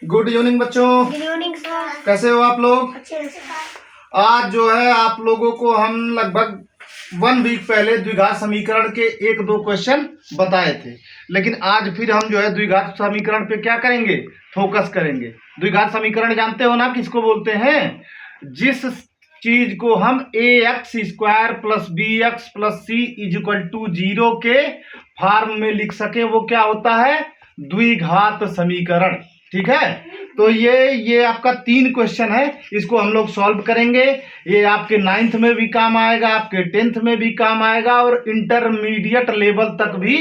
Good evening बच्चों। Good evening sir. कैसे हो आप लोग? अच्छे से। आज जो है आप लोगों को हम लगभग 1 वीक पहले द्विघात समीकरण के 1-2 क्वेश्चन बताए थे, लेकिन आज फिर हम जो है द्विघात समीकरण पे क्या करेंगे, फोकस करेंगे। द्विघात समीकरण जानते हो ना किसको बोलते हैं? जिस चीज को हम ax² + bx + c = 0 के फॉर्म में लिख सके वो क्या होता है? द्विघात समीकरण। ठीक है, तो ये आपका 3 क्वेश्चन है, इसको हम लोग सॉल्व करेंगे। ये आपके 9th में भी काम आएगा, आपके 10th में भी काम आएगा और इंटरमीडिएट लेवल तक भी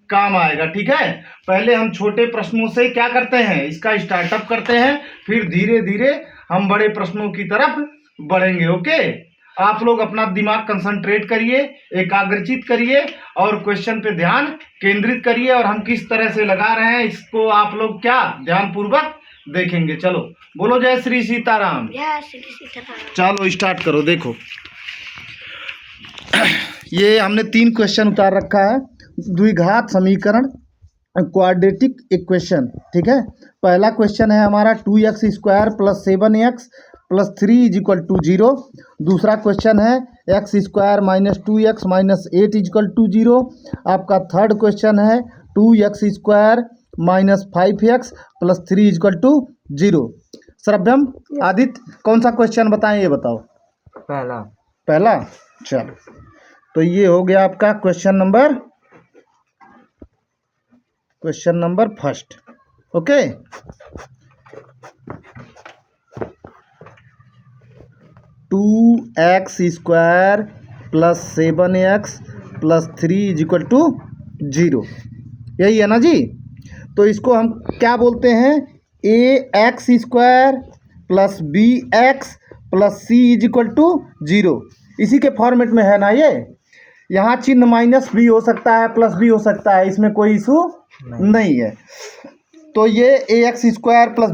काम आएगा। ठीक है, पहले हम छोटे प्रश्नों से क्या करते हैं, इसका स्टार्टअप करते हैं, फिर धीरे धीरे हम बड़े प्रश्नों की तरफ बढ़ेंगे। ओके, आप लोग अपना दिमाग कंसंट्रेट करिए, एकाग्रचित करिए और क्वेश्चन पे ध्यान केंद्रित करिए, और हम किस तरह से लगा रहे हैं इसको आप लोग क्या ध्यान पूर्वक देखेंगे। चलो बोलो जय श्री सीताराम। जय श्री सीताराम। चलो स्टार्ट करो। देखो ये हमने 3 क्वेश्चन उतार रखा है, द्विघात समीकरण, क्वाड्रेटिक इक्वेशन। ठीक है, पहला क्वेश्चन है हमारा 2x² + 7x + 3 = 0। दूसरा क्वेश्चन है x² - 2x - 8 = 0। आपका थर्ड क्वेश्चन है 2x² - 5x + 3 = 0। श्रव्यम, आदित्य, कौन सा क्वेश्चन बताएं ये बताओ। पहला। चलो, तो ये हो गया आपका question number first. Okay, two x² + 7x + 3 = 0, यही है ना जी। तो इसको हम क्या बोलते हैं? ax² + bx + c = 0। इसी के फॉर्मेट में है ना ये। यहाँ चिन्ह माइनस भी हो सकता है, प्लस भी हो सकता है, इसमें कोई इशू नहीं है। तो ये ax² +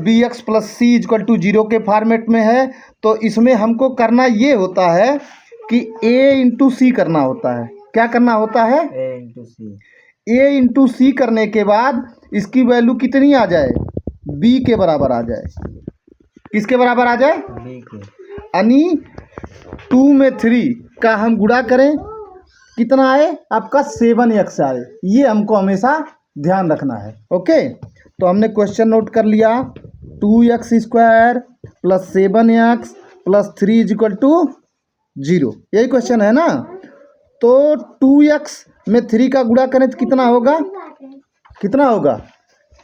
bx + c = 0 के फॉर्मेट में है। तो इसमें हमको करना ये होता है कि a × c करना होता है। क्या करना होता है? a × c करने के बाद इसकी वैल्यू कितनी आ जाए? b के बराबर आ जाए। किसके बराबर आ जाए? b के। यानी 2 में 3 का हम गुणा करें, कितना आए? आपका 7x आए। ये हमको हमेशा ध्यान रखना है। ओके, तो हमने क्वेश्चन नोट कर लिया, 2x² + 7x + 3 = 0। यही क्वेश्चन है ना। तो 2x में 3 का गुणा करें तो कितना होगा?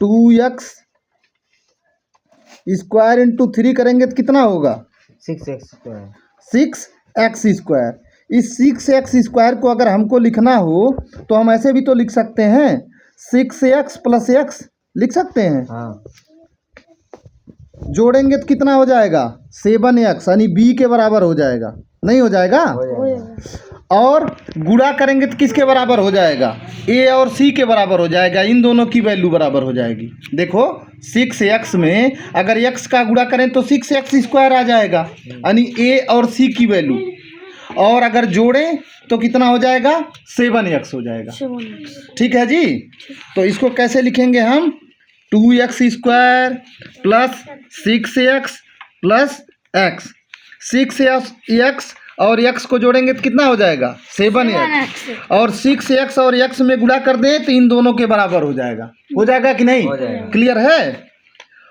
2x² × 3 करेंगे तो कितना होगा? 6x²। इस 6x² को अगर हमको लिखना हो तो हम ऐसे भी तो लिख सकते हैं, 6x + x लिख सकते हैं। हाँ। जोड़ेंगे तो कितना हो जाएगा? 7x, यानी b के बराबर हो जाएगा। नहीं हो जाएगा? और गुणा करेंगे तो किसके बराबर हो जाएगा? a और c के बराबर हो जाएगा। इन दोनों की वैल्यू बराबर हो जाएगी। देखो 6x में अगर x का गुणा करें तो 6x² आ जाएगा, यानी a और c की वैल्यू। और अगर जोड़ें तो कितना हो जाएगा? 7x हो जाएगा। 7x। ठीक है जी। तो इसको कैसे लिखेंगे हम? 2x² + 6x + x। 6x और x को जोड़ेंगे तो कितना हो जाएगा? 7x। और 6x और x में गुणा कर दें तो इन दोनों के बराबर हो जाएगा। हो जाएगा कि नहीं? क्लियर है?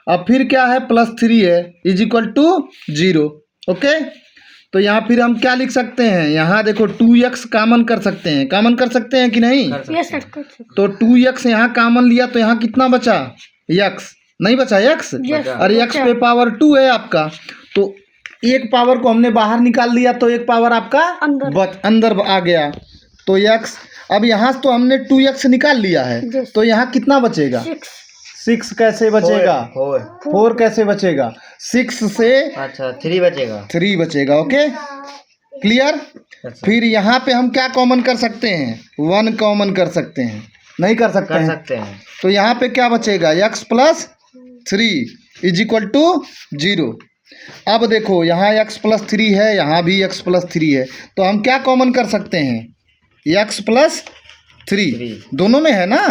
अब फिर क्या है? +3 है = 0। ओके, तो यहाँ फिर हम क्या लिख सकते हैं? यहाँ देखो 2x कॉमन कर सकते हैं। कॉमन कर सकते हैं कि नहीं? तो 2x यहाँ कॉमन लिया तो यहाँ कितना बचा? x नहीं बचा, x। और x पे पावर 2 है आपका, तो एक पावर को हमने बाहर निकाल लिया तो एक पावर आपका अंदर आ गया। तो x, अब यहाँ तो हमने 2x निकाल लिया है, तो यहाँ कितना बचेगा? 6 कैसे बचेगा? 4 कैसे बचेगा? 6 से 3 बचेगा। Okay, clear. फिर यहाँ पे हम क्या कॉमन कर सकते हैं? 1 कॉमन कर सकते हैं। नहीं कर सकते हैं। तो यहाँ पे क्या बचेगा? x + 3 = 0। अब देखो यहाँ x + 3 है, यहाँ भी x + 3 है, तो हम क्या कॉमन कर सकते हैं? x + 3 दोनों में है ना,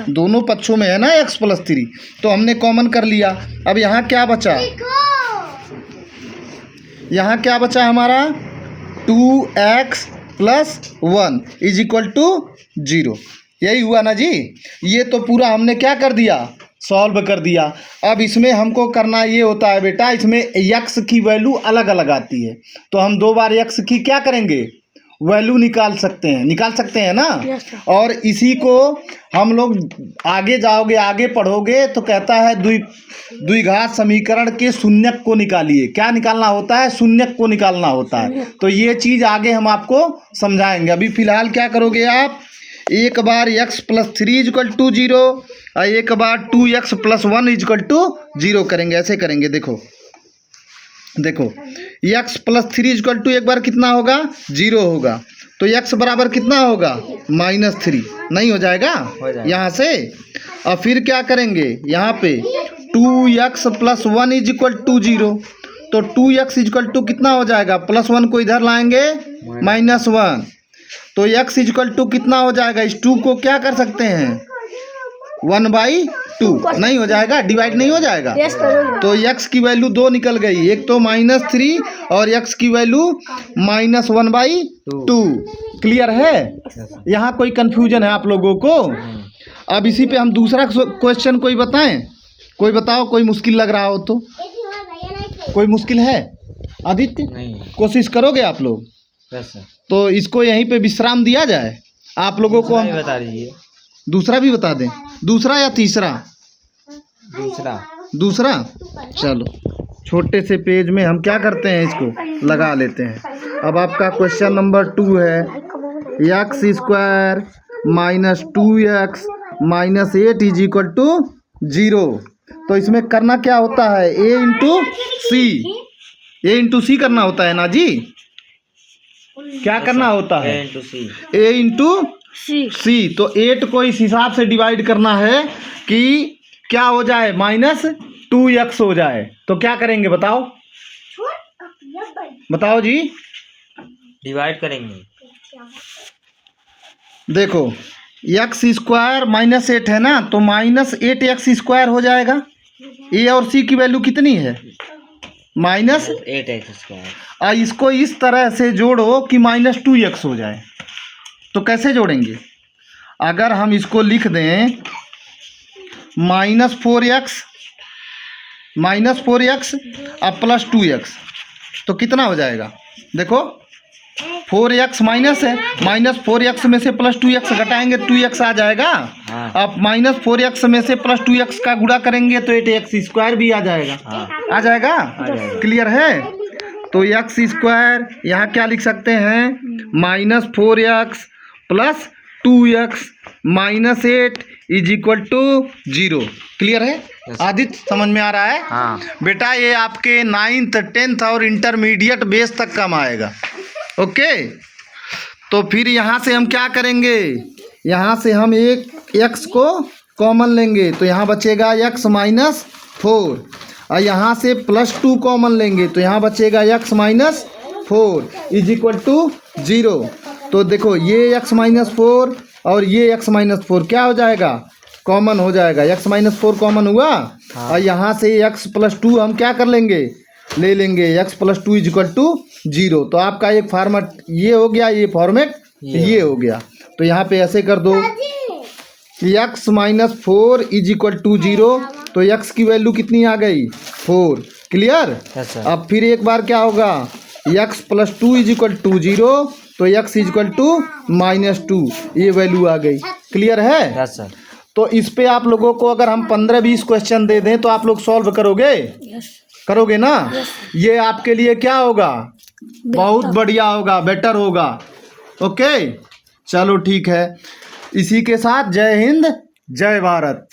दोनों पक्षों में है ना x प्लस 3, तो हमने कॉमन कर लिया। अब यहाँ क्या बचा, यहाँ क्या बचा हमारा 2x plus 1 is equal to 0, यही हुआ ना जी। ये तो पूरा हमने क्या कर दिया, सॉल्व कर दिया। अब इसमें हमको करना ये होता है बेटा, इसमें x की वैल्यू अलग अलग आती है, तो हम 2 बार x की क्या करेंगे, वैल्यू निकाल सकते हैं ना। और इसी को हम लोग आगे जाओगे, आगे पढ़ोगे तो कहता है द्विघात समीकरण के शून्यक को निकालिए। क्या निकालना होता है, शून्यक को निकालना होता है। तो ये चीज़ आगे हम आपको समझाएंगे। अभी फ़िलहाल क्या करोगे आप, एक बार x प्लस 3 इजकल टू 0 और एक बार 2x प्लस 1 इजकल टू 0 करेंगे। ऐसे करेंगे, देखो x प्लस 3 इजकल टू एक बार कितना होगा, 0 होगा, तो x बराबर कितना होगा, -3, नहीं हो जाएगा यहाँ से। और फिर क्या करेंगे, यहाँ पे 2x plus 1 is equal to 0, तो 2x इजकल टू कितना हो जाएगा, +1 को इधर लाएंगे -1, तो x इजकल टू कितना हो जाएगा, इस 2 को क्या कर सकते हैं 1/2, नहीं हो जाएगा, डिवाइड नहीं हो जाएगा। तो x की वैल्यू 2 निकल गई, एक तो -3 और x की वैल्यू -1/2। क्लियर है, यहाँ कोई कंफ्यूजन है आप लोगों को। अब इसी पे हम दूसरा क्वेश्चन कोई बताएं, कोई बताओ, कोई मुश्किल लग रहा हो तो। कोई मुश्किल है आदित्य, कोशिश करोगे आप लोग, तो इसको यहीं पे विश्राम दिया जाए आप लोगों को। हम बता दीजिए, दूसरा भी बता दें, दूसरा या तीसरा, दूसरा। चलो छोटे से पेज में हम क्या करते हैं, इसको लगा लेते हैं। अब आपका क्वेश्चन नंबर 2 है, x² - 2x - 8 is equal to 0। तो इसमें करना क्या होता है, a इंटू सी करना होता है ना जी। क्या करना होता है, a इंटू सी। तो 8 को इस हिसाब से डिवाइड करना है कि क्या हो जाए, -2x हो जाए। तो क्या करेंगे बताओ, बताओ जी, डिवाइड करेंगे। देखो x² -8 है ना, तो -8x² हो जाएगा। a और c की वैल्यू कितनी है, -8x²। और इसको इस तरह से जोड़ो कि -2x हो जाए। तो कैसे जोड़ेंगे, अगर हम इसको लिख दें -4x और +2x, तो कितना हो जाएगा, देखो 4x माइनस है, -4x में से +2x घटाएंगे 2x आ जाएगा। अब -4x में से +2x का गुणा करेंगे तो 8x² भी आ जाएगा, आ जाएगा। क्लियर है, तो x² यहाँ क्या लिख सकते हैं, -4x + 2x - 8 is equal to 0। Clear है आदित्य, समझ में आ रहा है। हाँ बेटा, ये आपके 9th 10th और इंटरमीडिएट बेस तक काम आएगा। ओके, तो फिर यहाँ से हम क्या करेंगे, यहाँ से हम एक x को कॉमन लेंगे, तो यहाँ बचेगा x - 4, और यहाँ से +2 कॉमन लेंगे, तो यहाँ बचेगा x - 4 इज इक्वल टू 0। तो देखो ये x - 4 और ये x - 4 क्या हो जाएगा, कॉमन हो जाएगा, x - 4 कॉमन हुआ। और यहाँ से x + 2 हम क्या कर लेंगे, ले लेंगे, x + 2 इज इक्वल टू 0। तो आपका एक फॉर्मेट ये हो गया, ये फॉर्मेट ये हो गया। तो यहाँ पे ऐसे कर दो, x - 4 इज इक्वल टू 0, तो x की वैल्यू कितनी आ गई, 4। क्लियर। अब फिर एक बार क्या होगा, x + 2 इज इक्वल टू 0, तो x इज इक्वल टू -2, ये वैल्यू आ गई। क्लियर है। तो इस पे आप लोगों को अगर हम 15-20 क्वेश्चन दे दें तो आप लोग सॉल्व करोगे, करोगे ना। ये आपके लिए क्या होगा, बहुत बढ़िया होगा, बेटर होगा। ओके, चलो ठीक है। इसी के साथ जय हिंद, जय भारत।